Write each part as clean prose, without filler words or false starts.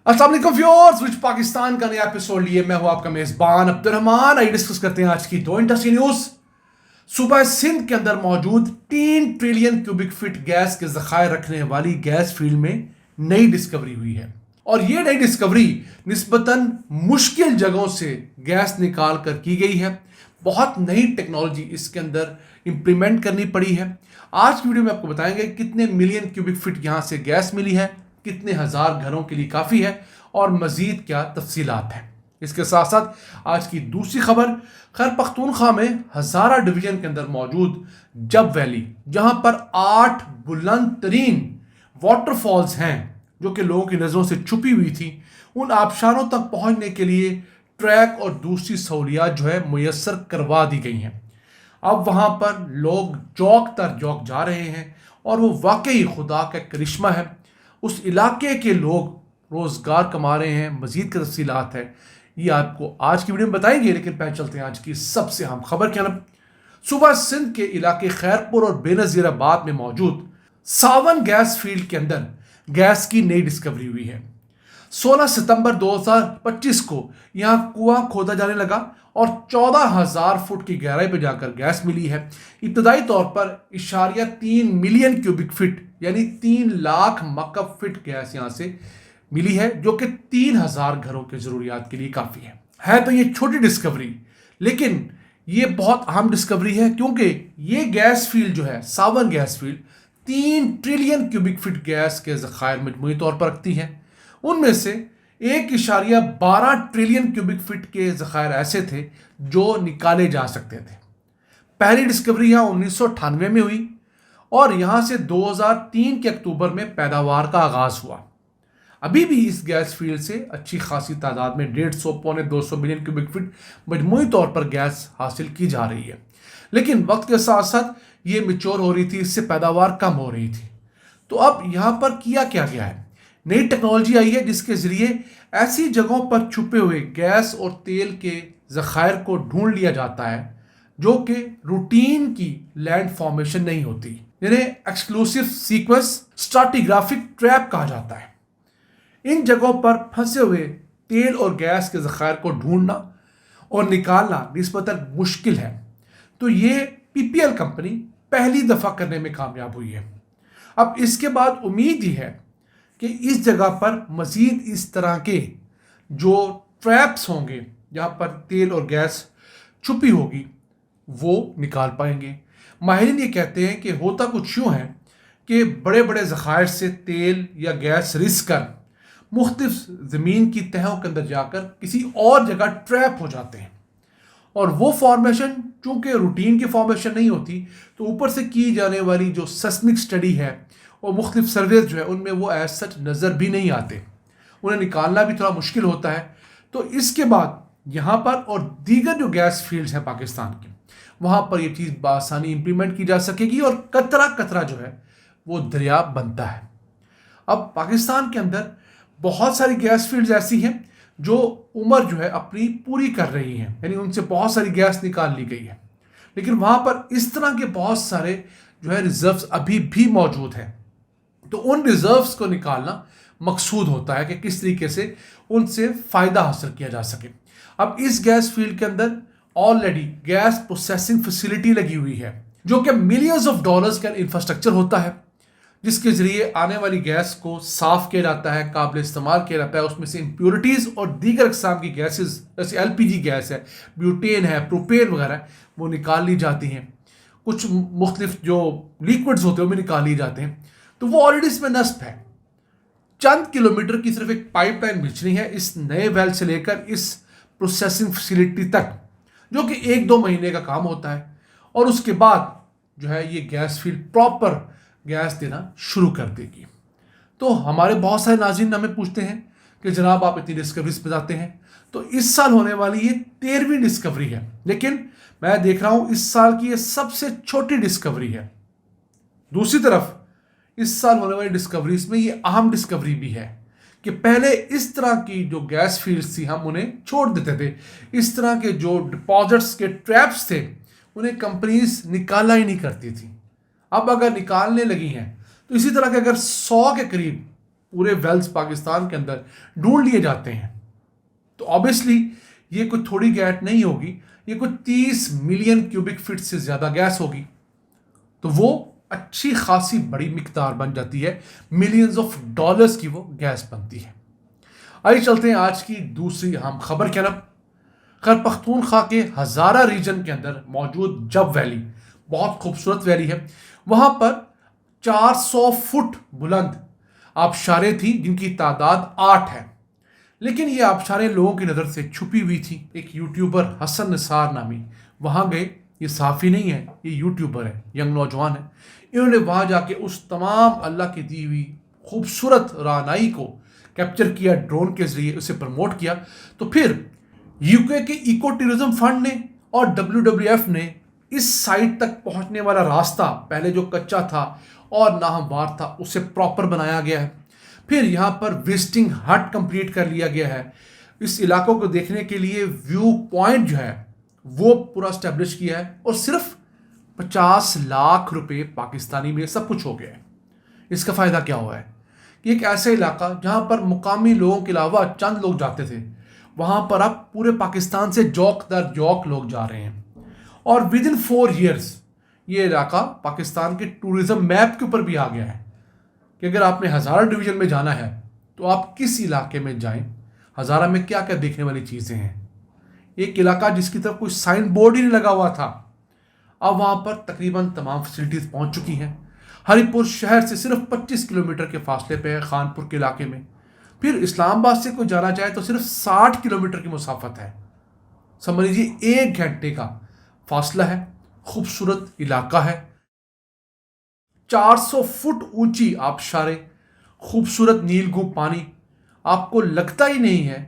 अस्सलाम वालेकुम व्यूअर्स, विच पाकिस्तान का नया एपिसोड लिए मैं हूं आपका मेजबान अब्दुर्रहमान। आइए डिस्कस करते हैं आज की दो इंटरेस्टिंग न्यूज। सूबा सिंध के अंदर मौजूद 3 ट्रिलियन क्यूबिक फीट गैस के जखायर रखने वाली गैस फील्ड में नई डिस्कवरी हुई है और ये नई डिस्कवरी निस्बतन मुश्किल जगहों से गैस निकाल कर की गई है। बहुत नई टेक्नोलॉजी इसके अंदर इंप्लीमेंट करनी पड़ी है। आज की वीडियो में आपको बताएंगे कितने मिलियन क्यूबिक फीट यहाँ से गैस मिली है, कितने हजार घरों के लिए काफ़ी है और मज़ीद क्या तफसीलात हैं। इसके साथ साथ आज की दूसरी खबर, खैर पख्तूनख्वा में हज़ारा डिवीज़न के अंदर मौजूद जब वैली, जहां पर 8 बुलंद तरीन वाटरफॉल्स हैं जो कि लोगों की नज़रों से छुपी हुई थी, उन आबशारों तक पहुंचने के लिए ट्रैक और दूसरी सहूलियात जो है मुयस्सर करवा दी गई हैं। अब वहां पर लोग जौक तर जौक जा रहे हैं और वो वाकई खुदा का करिश्मा है। उस इलाके के लोग रोज़गार कमा रहे हैं। मज़ीद की तफसीलात है ये आपको आज की वीडियो में बताएंगे, लेकिन पहले चलते हैं आज की सबसे अहम खबर की तरफ। सूबा सिंध के इलाके खैरपुर और बेनज़ीराबाद में मौजूद सावन गैस फील्ड के अंदर गैस की नई डिस्कवरी हुई है। 16 सितंबर 2025 को यहाँ कुआं खोदा जाने लगा और 14,000 फुट की गहराई पर जाकर गैस मिली है। इब्तदाई तौर पर 3 मिलियन क्यूबिक फीट यानी 3 लाख मकब फीट गैस यहाँ से मिली है, जो कि 3,000 घरों के ज़रूरियात के लिए काफ़ी है तो ये छोटी डिस्कवरी, लेकिन ये बहुत अहम डिस्कवरी है क्योंकि ये गैस फील्ड जो है, Sawan gas field 3 trillion cubic feet gas के ज़खायर मजमूई तौर पर रखती है। उनमें से 1.12 ट्रिलियन क्यूबिक फीट के ज़खायर ऐसे थे जो निकाले जा सकते थे। पहली डिस्कवरी यहाँ 1998 में हुई और यहाँ से 2003 के अक्टूबर में पैदावार का आगाज़ हुआ। अभी भी इस गैस फील्ड से अच्छी खासी तादाद में 150-200 मिलियन क्यूबिक फीट मजमूई तौर पर गैस हासिल की जा रही है, लेकिन वक्त के साथ साथ ये मिच्योर हो रही थी, इससे पैदावार कम हो रही थी। तो अब यहाँ पर किया क्या गया है, नई टेक्नोलॉजी आई है जिसके ज़रिए ऐसी जगहों पर छुपे हुए गैस और तेल के ज़खायर को ढूंढ लिया जाता है जो कि रूटीन की लैंड फॉर्मेशन नहीं होती, जिन्हें एक्सक्लूसिव सीक्वेंस स्ट्रैटिग्राफिक ट्रैप कहा जाता है। इन जगहों पर फंसे हुए तेल और गैस के ज़खायर को ढूंढना और निकालना निस्बतन मुश्किल है, तो ये पीपीएल कंपनी पहली दफ़ा करने में कामयाब हुई है। अब इसके बाद उम्मीद ही है कि इस जगह पर मज़ीद इस तरह के जो ट्रैप्स होंगे जहाँ पर तेल और गैस छुपी होगी वो निकाल पाएंगे। माहिरीन ये कहते हैं कि होता कुछ यूँ है कि बड़े बड़े ज़खायर से तेल या गैस रिस्क कर मुख्तलिफ ज़मीन की तहों के अंदर जाकर किसी और जगह ट्रैप हो जाते हैं और वो फॉर्मेशन चूँकि रूटीन की फॉर्मेशन नहीं होती, तो ऊपर से की जाने वाली जो सेस्मिक स्टडी है और मुख्तलिफ सर्वेज जो है उनमें वो एज सच नज़र भी नहीं आते, उन्हें निकालना भी थोड़ा मुश्किल होता है। तो इसके बाद यहाँ पर और दीगर जो गैस फील्ड्स हैं पाकिस्तान की, वहाँ पर ये चीज़ बआसानी इम्प्लीमेंट की जा सकेगी और कतरा कतरा जो है वो दरिया बनता है। अब पाकिस्तान के अंदर बहुत सारी गैस फील्ड्स ऐसी हैं जो उम्र जो है अपनी पूरी कर रही हैं, यानी उनसे बहुत सारी गैस निकाल ली गई है, लेकिन वहाँ पर इस तरह के बहुत सारे जो है रिजर्व्स अभी भी मौजूद हैं। तो उन रिजर्व्स को निकालना मकसूद होता है कि किस तरीके से उनसे फ़ायदा हासिल किया जा सके। अब इस गैस फील्ड के अंदर ऑलरेडी गैस प्रोसेसिंग फैसिलिटी लगी हुई है जो कि मिलियंस ऑफ डॉलर्स का इंफ्रास्ट्रक्चर होता है, जिसके ज़रिए आने वाली गैस को साफ़ किया जाता है, काबिल इस्तेमाल किया जाता है। उसमें से इम्प्योरिटीज़ और दीगर अक़साम की गैसेस जैसे LPG गैस है, ब्यूटेन है, प्रोपेन वगैरह वो निकाल ली जाती हैं। कुछ मुख्तलिफ जो लिक्विड्स होते हैं वो भी निकाल लिए जाते हैं। तो वो ऑलरेडी इसमें नस्ब है। चंद किलोमीटर की सिर्फ एक पाइपलाइन बिछनी है इस नए वेल से लेकर इस प्रोसेसिंग फैसिलिटी तक, जो कि 1-2 महीने का काम होता है, और उसके बाद जो है ये गैस फील्ड प्रॉपर गैस देना शुरू कर देगी। तो हमारे बहुत सारे नाज़रीन हमें पूछते हैं कि जनाब आप इतनी डिस्कवरीज पे जाते हैं, तो इस साल होने वाली ये 13वीं डिस्कवरी है, लेकिन मैं देख रहा हूँ इस साल की ये सबसे छोटी डिस्कवरी है। दूसरी तरफ इस साल होने वाली डिस्कवरीज में ये अहम डिस्कवरी भी है कि पहले इस तरह की जो गैस फील्ड्स थी हम उन्हें छोड़ देते थे, इस तरह के जो डिपॉजिट्स के ट्रैप्स थे उन्हें कंपनीज निकाला ही नहीं करती थी। अब अगर निकालने लगी हैं तो इसी तरह के अगर 100 के करीब پورے ویلز پاکستان کے اندر ڈھونڈ لیے جاتے ہیں. تو آبویسلی یہ کوئی تھوڑی گیس نہیں ہوگی, یہ کوئی 30 ملین کیوبک فٹ سے زیادہ گیس ہوگی. تو وہ اچھی خاصی بڑی مقدار بن جاتی ہے, ملینز آف ڈالرز کی وہ گیس بنتی ہے. آئیے چلتے ہیں آج کی دوسری اہم خبر کی طرف. خیبر پختونخوا کے ہزارہ ریجن کے اندر موجود جب ویلی, بہت خوبصورت ویلی ہے, وہاں پر 400 فٹ بلند آبشاریں تھیں جن کی تعداد 8 ہے. لیکن یہ آبشاریں لوگوں کی نظر سے چھپی ہوئی تھی. ایک یوٹیوبر حسن نثار نامی وہاں گئے, یہ صحافی نہیں ہے, یہ یوٹیوبر ہے, ینگ نوجوان ہے. انہوں نے وہاں جا کے اس تمام اللہ کی دی ہوئی خوبصورت رعنائی کو کیپچر کیا, ڈرون کے ذریعے اسے پروموٹ کیا. تو پھر UK کے ایکو ٹورزم فنڈ نے اور WWF نے اس سائٹ تک پہنچنے والا راستہ, پہلے جو کچا تھا اور ناہموار تھا, اسے پراپر بنایا گیا ہے. پھر یہاں پر وزٹنگ ہٹ کمپلیٹ کر لیا گیا ہے. اس علاقوں کو دیکھنے کے لیے ویو پوائنٹ جو ہے وہ پورا اسٹیبلش کیا ہے, اور صرف 50 لاکھ روپے پاکستانی میں سب کچھ ہو گیا ہے. اس کا فائدہ کیا ہوا ہے کہ ایک ایسا علاقہ جہاں پر مقامی لوگوں کے علاوہ چند لوگ جاتے تھے, وہاں پر اب پورے پاکستان سے جوک در جوک لوگ جا رہے ہیں. اور ود ان 4 ایئرس یہ علاقہ پاکستان کے ٹورزم میپ کے اوپر بھی آ گیا ہے کہ اگر آپ نے ہزارہ ڈویژن میں جانا ہے تو آپ کس علاقے میں جائیں, ہزارہ میں کیا کیا دیکھنے والی چیزیں ہیں. ایک علاقہ جس کی طرف کوئی سائن بورڈ ہی نہیں لگا ہوا تھا, اب وہاں پر تقریباً تمام فیسلٹیز پہنچ چکی ہیں. ہری پور شہر سے صرف 25 کلومیٹر کے فاصلے پہ ہے, خانپور کے علاقے میں. پھر اسلام آباد سے کوئی جانا چاہے تو صرف 60 کلومیٹر کی مسافت ہے. سمجھ لیجیے 1 گھنٹے کا فاصلہ ہے. خوبصورت علاقہ ہے, 400 فٹ اونچی آبشاریں, خوبصورت نیلگوں پانی. آپ کو لگتا ہی نہیں ہے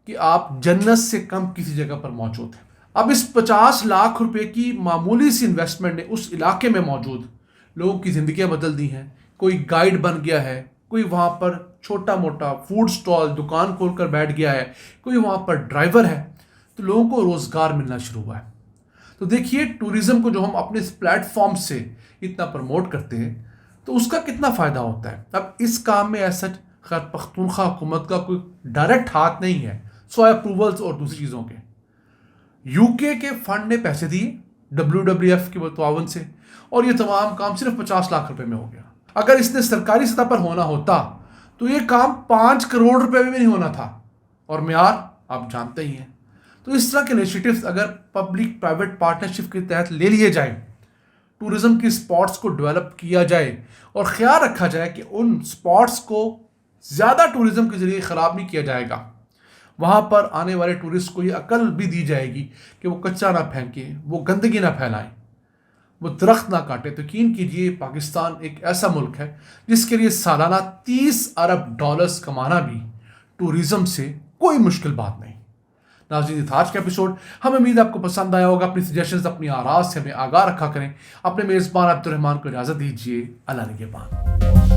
کہ آپ جنت سے کم کسی جگہ پر موجود ہیں. اب اس 50 لاکھ روپے کی معمولی سی انویسٹمنٹ نے اس علاقے میں موجود لوگوں کی زندگیاں بدل دی ہیں. کوئی گائیڈ بن گیا ہے, کوئی وہاں پر چھوٹا موٹا فوڈ سٹال دکان کھول کر بیٹھ گیا ہے, کوئی وہاں پر ڈرائیور ہے. تو لوگوں کو روزگار ملنا شروع ہوا ہے. تو دیکھیے ٹورزم کو جو ہم اپنے اس پلیٹ فارم سے اتنا پروموٹ کرتے ہیں تو اس کا کتنا فائدہ ہوتا ہے. اب اس کام میں ایسا خیبر پختونخوا حکومت کا کوئی ڈائریکٹ ہاتھ نہیں ہے, سوائے اپروولز اور دوسری چیزوں کے. UK کے فنڈ نے پیسے دیے WWF کے تعاون سے, اور یہ تمام کام صرف 50 لاکھ روپے میں ہو گیا. اگر اس نے سرکاری سطح پر ہونا ہوتا تو یہ کام 5 کروڑ روپے میں بھی نہیں ہونا تھا, اور معیار آپ جانتے ہی ہیں. تو اس طرح کے انیشیٹوز اگر پبلک پرائیویٹ پارٹنرشپ کے تحت لے لیے جائیں, ٹورزم کی سپاٹس کو ڈیولپ کیا جائے اور خیال رکھا جائے کہ ان سپاٹس کو زیادہ ٹورزم کے ذریعے خراب نہیں کیا جائے گا, وہاں پر آنے والے ٹورسٹ کو یہ عقل بھی دی جائے گی کہ وہ کچرا نہ پھینکیں, وہ گندگی نہ پھیلائیں, وہ درخت نہ کاٹیں, تو یقین کیجیے پاکستان ایک ایسا ملک ہے جس کے لیے سالانہ 30 ارب ڈالرز کمانا بھی ٹورزم سے کوئی مشکل بات نہیں. ناظرین, آج کا ایپیسوڈ ہمیں امید آپ کو پسند آیا ہوگا. اپنی سجیشنز, اپنی آراء سے ہمیں آگاہ رکھا کریں. اپنے میزبان عبد الرحمان کو اجازت دیجیے. اللہ نگہبان.